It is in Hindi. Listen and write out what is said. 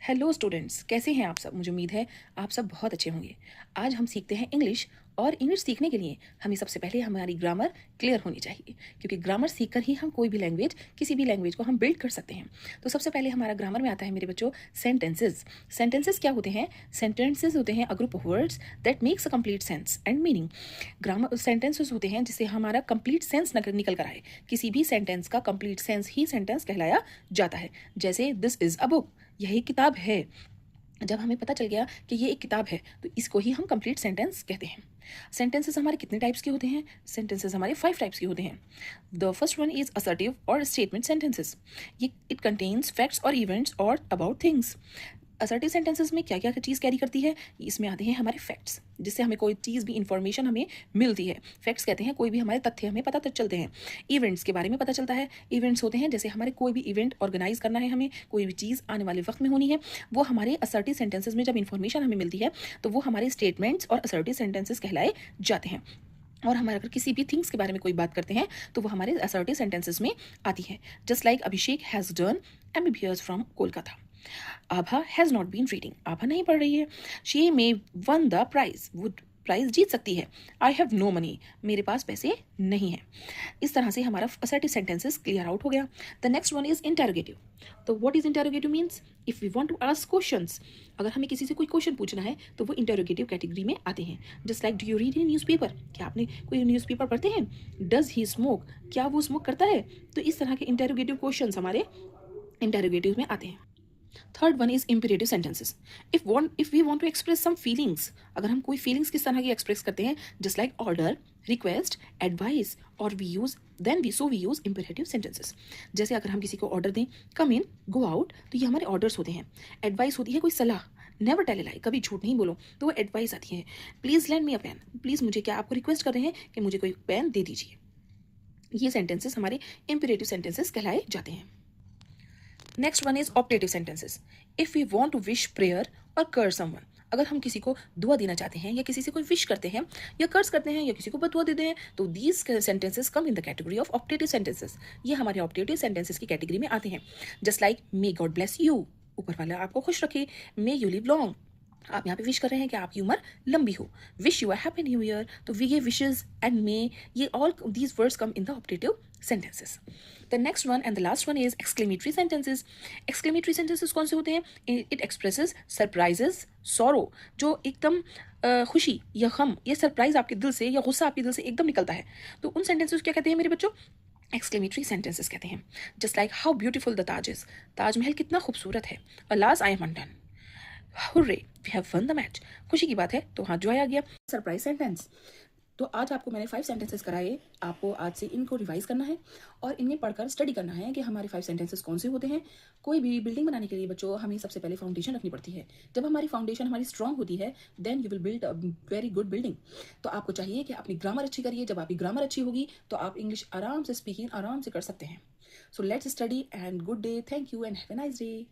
हेलो स्टूडेंट्स, कैसे हैं आप सब। मुझे उम्मीद है आप सब बहुत अच्छे होंगे। आज हम सीखते हैं इंग्लिश, और इंग्लिश सीखने के लिए हमें सबसे पहले हमारी ग्रामर क्लियर होनी चाहिए, क्योंकि ग्रामर सीखकर ही हम कोई भी लैंग्वेज, किसी भी लैंग्वेज को हम बिल्ड कर सकते हैं। तो सबसे पहले हमारा ग्रामर में आता है मेरे बच्चों सेंटेंसेस। सेंटेंसेस क्या होते हैं? सेंटेंसेस होते हैं a group of words that makes a complete sense and meaning. Grammar sentences होते हैं जिससे हमारा कंप्लीट सेंस निकल कर आए। किसी भी सेंटेंस का कंप्लीट सेंस ही सेंटेंस कहलाया जाता है। जैसे दिस इज अ बुक, यही किताब है। जब हमें पता चल गया कि ये एक किताब है, तो इसको ही हम कंप्लीट सेंटेंस कहते हैं। सेंटेंसेस हमारे कितने टाइप्स के होते हैं? सेंटेंसेस हमारे 5 टाइप्स के होते हैं। The first one is assertive और स्टेटमेंट सेंटेंसेस। ये इट कंटेन्स फैक्ट्स और इवेंट्स और अबाउट थिंग्स। असर्टिव सेंटेंसेस में क्या क्या चीज़ कैरी करती है? इसमें आते हैं हमारे फैक्ट्स, जिससे हमें कोई चीज़ भी इंफॉर्मेशन हमें मिलती है। फैक्ट्स कहते हैं कोई भी हमारे तथ्य हमें पता चलते हैं। इवेंट्स के बारे में पता चलता है। इवेंट्स होते हैं जैसे हमारे कोई भी इवेंट ऑर्गेनाइज करना है, हमें कोई भी चीज़ आने वाले वक्त में होनी है, वो हमारे असर्टिव सेंटेंसेस में जब इंफॉर्मेशन हमें मिलती है, तो वो हमारे स्टेटमेंट्स और असर्टिव सेंटेंसेस कहलाए जाते हैं। और हमारे अगर किसी भी थिंग्स के बारे में कोई बात करते हैं, तो वो हमारे असर्टिव सेंटेंसेस में आती है। Just like Abhishek has done MBBS from Kolkata. Abha has not been reading, Abha नहीं पढ़ रही है। She may win the prize, वो प्राइज जीत सकती है। आई हैव नो मनी, मेरे पास पैसे नहीं हैं। इस तरह से हमारा असर्टिव सेंटेंसेस क्लियर आउट हो गया। The next one is interrogative. तो what is interrogative means? If we want to ask questions, अगर हमें किसी से कोई क्वेश्चन पूछना है, तो वो इंटेरोगेटिव कैटेगरी में आते हैं। Just like do you read in newspaper, क्या आपने कोई न्यूज़पेपर पढ़ते हैं? डज ही स्मोक, क्या वो स्मोक करता है? तो इस तरह के इंटेरोगेटिव क्वेश्चंस हमारे इंटेरोगेटिव में आते हैं। Third one is imperative sentences. If we want to express some feelings, अगर हम कोई फीलिंग्स किस तरह की एक्सप्रेस करते हैं, just like order, request, advice, और वी यूज इम्परेटिव सेंटेंसेस। जैसे अगर हम किसी को ऑर्डर दें, कम इन, गो आउट, तो ये हमारे ऑर्डर्स होते हैं। एडवाइस होती है कोई सलाह, नेवर टेल ए लाई, कभी झूठ नहीं बोलो, तो वो एडवाइस आती है। Please lend me a pen, please मुझे, क्या आपको रिक्वेस्ट कर रहे हैं कि मुझे कोई पेन दे दीजिए। ये सेंटेंसेस हमारे इम्परेटिव सेंटेंसेस कहलाए जाते हैं। Next one is optative sentences. If we want to wish prayer और कर्स समवन, अगर हम किसी को दुआ देना चाहते हैं, या किसी से कोई विश करते हैं, या कर्स करते हैं, या किसी को बदुआ देते हैं, तो these sentences come in the category of optative sentences. ये हमारे ऑप्टेटिव सेंटेंसेस की कैटेगरी में आते हैं। Just like may God bless you, ऊपर वाला आपको खुश रखे। मे यू लिव लॉन्ग, आप यहाँ पे विश कर रहे हैं कि आपकी उम्र लंबी हो। Wish you a happy new year, तो वी ये विशेज एंड मे, ये all these words come in the optative sentences. The next one and the last one is exclamatory sentences. Exclamatory sentences कौन से होते हैं? इट एक्सप्रेसेस सरप्राइजेस, सॉरो, जो एकदम खुशी या गम या सरप्राइज आपके दिल से, या गुस्सा आपके दिल से एकदम निकलता है, तो उन सेंटेंसेस क्या कहते हैं मेरे बच्चों? एक्सक्लेमेटरी सेंटेंसेस कहते हैं। Just like how beautiful the Taj is, Taj Mahal कितना खूबसूरत है। Alas I am undone, hurray we have won the match, खुशी की बात है तो हाथ जो आ गया। Surprise sentence. तो आज आपको मैंने 5 सेंटेंसेस कराए, आपको आज से इनको रिवाइज करना है और इन्हें पढ़कर स्टडी करना है कि हमारे 5 सेंटेंसेस कौन से होते हैं। कोई भी बिल्डिंग बनाने के लिए बच्चों हमें सबसे पहले फाउंडेशन रखनी पड़ती है। जब हमारी फाउंडेशन हमारी स्ट्रांग होती है, then you will build a very good building. तो आपको चाहिए कि अपनी ग्रामर अच्छी करिए। जब आपकी ग्रामर अच्छी होगी, तो आप इंग्लिश आराम से, स्पीकिंग आराम से कर सकते हैं। So let's study and good day, thank you and have a nice day.